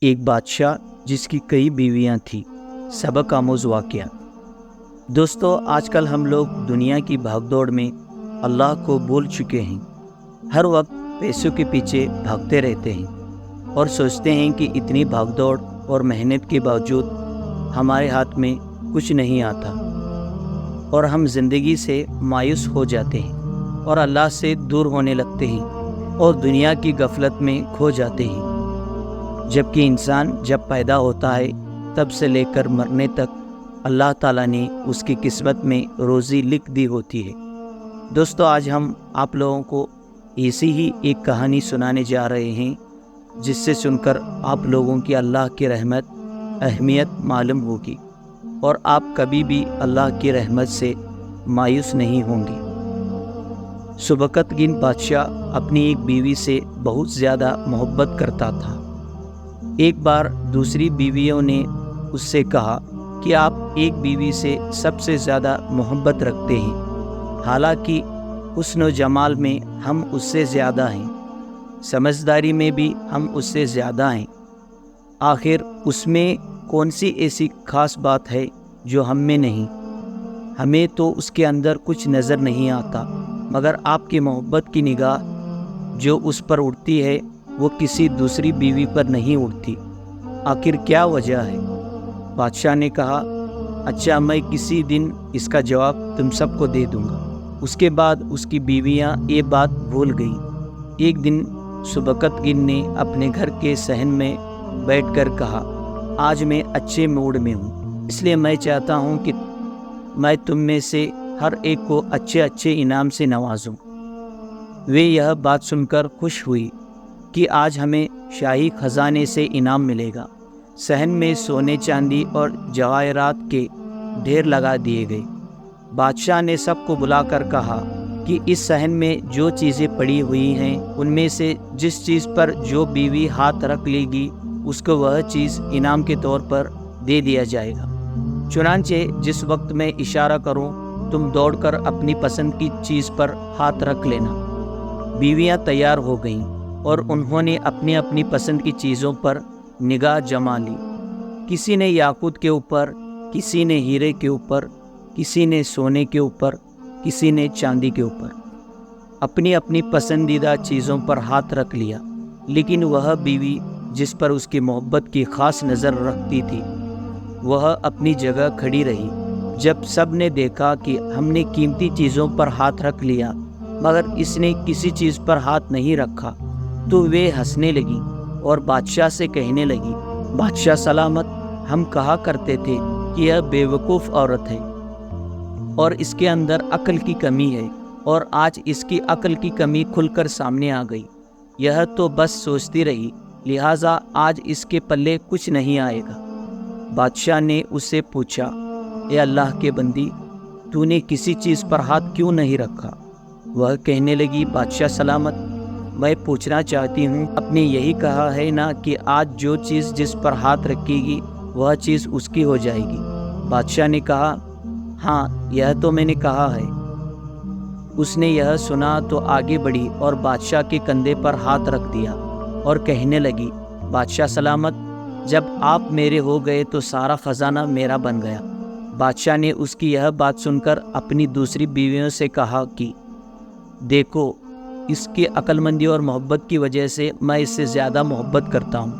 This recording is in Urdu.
ایک بادشاہ جس کی کئی بیویاں تھیں، سبق آموز واقعہ۔ دوستو، آج کل ہم لوگ دنیا کی بھاگ دوڑ میں اللہ کو بھول چکے ہیں۔ ہر وقت پیسوں کے پیچھے بھاگتے رہتے ہیں اور سوچتے ہیں کہ اتنی بھاگ دوڑ اور محنت کے باوجود ہمارے ہاتھ میں کچھ نہیں آتا، اور ہم زندگی سے مایوس ہو جاتے ہیں اور اللہ سے دور ہونے لگتے ہیں اور دنیا کی غفلت میں کھو جاتے ہیں۔ جبکہ انسان جب پیدا ہوتا ہے تب سے لے کر مرنے تک اللہ تعالیٰ نے اس کی قسمت میں روزی لکھ دی ہوتی ہے۔ دوستو، آج ہم آپ لوگوں کو ایسی ہی ایک کہانی سنانے جا رہے ہیں جس سے سن کر آپ لوگوں کی اللہ کی رحمت اہمیت معلوم ہوگی اور آپ کبھی بھی اللہ کی رحمت سے مایوس نہیں ہوں گے۔ سبکتگین بادشاہ اپنی ایک بیوی سے بہت زیادہ محبت کرتا تھا۔ ایک بار دوسری بیویوں نے اس سے کہا کہ آپ ایک بیوی سے سب سے زیادہ محبت رکھتے ہیں، حالانکہ حسن و جمال میں ہم اس سے زیادہ ہیں، سمجھداری میں بھی ہم اس سے زیادہ ہیں۔ آخر اس میں کون سی ایسی خاص بات ہے جو ہم میں نہیں؟ ہمیں تو اس کے اندر کچھ نظر نہیں آتا، مگر آپ کی محبت کی نگاہ جو اس پر اڑتی ہے وہ کسی دوسری بیوی پر نہیں اڑتی۔ آخر کیا وجہ ہے؟ بادشاہ نے کہا، اچھا، میں کسی دن اس کا جواب تم سب کو دے دوں گا۔ اس کے بعد اس کی بیویاں یہ بات بھول گئیں۔ ایک دن سبکتگین نے اپنے گھر کے صحن میں بیٹھ کر کہا، آج میں اچھے موڈ میں ہوں، اس لیے میں چاہتا ہوں کہ میں تم میں سے ہر ایک کو اچھے انعام سے نوازوں۔ وہ یہ بات سن کر خوش ہوئی کہ آج ہمیں شاہی خزانے سے انعام ملے گا۔ صحن میں سونے چاندی اور جواہرات کے ڈھیر لگا دیے گئے۔ بادشاہ نے سب کو بلا کر کہا کہ اس صحن میں جو چیزیں پڑی ہوئی ہیں ان میں سے جس چیز پر جو بیوی ہاتھ رکھ لے گی اس کو وہ چیز انعام کے طور پر دے دیا جائے گا۔ چنانچہ جس وقت میں اشارہ کروں تم دوڑ کر اپنی پسند کی چیز پر ہاتھ رکھ لینا۔ بیویاں تیار ہو گئیں اور انہوں نے اپنی اپنی پسند کی چیزوں پر نگاہ جما لی۔ کسی نے یاقوت کے اوپر، کسی نے ہیرے کے اوپر، کسی نے سونے کے اوپر، کسی نے چاندی کے اوپر اپنی اپنی پسندیدہ چیزوں پر ہاتھ رکھ لیا، لیکن وہ بیوی جس پر اس کی محبت کی خاص نظر رکھتی تھی وہ اپنی جگہ کھڑی رہی۔ جب سب نے دیکھا کہ ہم نے قیمتی چیزوں پر ہاتھ رکھ لیا مگر اس نے کسی چیز پر ہاتھ نہیں رکھا تو وہ ہنسنے لگی اور بادشاہ سے کہنے لگی، بادشاہ سلامت، ہم کہا کرتے تھے کہ یہ بے وقوف عورت ہے اور اس کے اندر عقل کی کمی ہے، اور آج اس کی عقل کی کمی کھل کر سامنے آ گئی۔ یہ تو بس سوچتی رہی، لہٰذا آج اس کے پلے کچھ نہیں آئے گا۔ بادشاہ نے اس سے پوچھا، اے اللہ کے بندی، تو نے کسی چیز پر ہاتھ کیوں نہیں رکھا؟ وہ کہنے لگی، بادشاہ سلامت، میں پوچھنا چاہتی ہوں، آپ نے یہی کہا ہے نا کہ آج جو چیز جس پر ہاتھ رکھے گی وہ چیز اس کی ہو جائے گی۔ بادشاہ نے کہا، ہاں، یہ تو میں نے کہا ہے۔ اس نے یہ سنا تو آگے بڑھی اور بادشاہ کے کندھے پر ہاتھ رکھ دیا اور کہنے لگی، بادشاہ سلامت، جب آپ میرے ہو گئے تو سارا خزانہ میرا بن گیا۔ بادشاہ نے اس کی یہ بات سن کر اپنی دوسری بیویوں سے کہا کہ دیکھو، اس کی عقل مندی اور محبت کی وجہ سے میں اس سے زیادہ محبت کرتا ہوں۔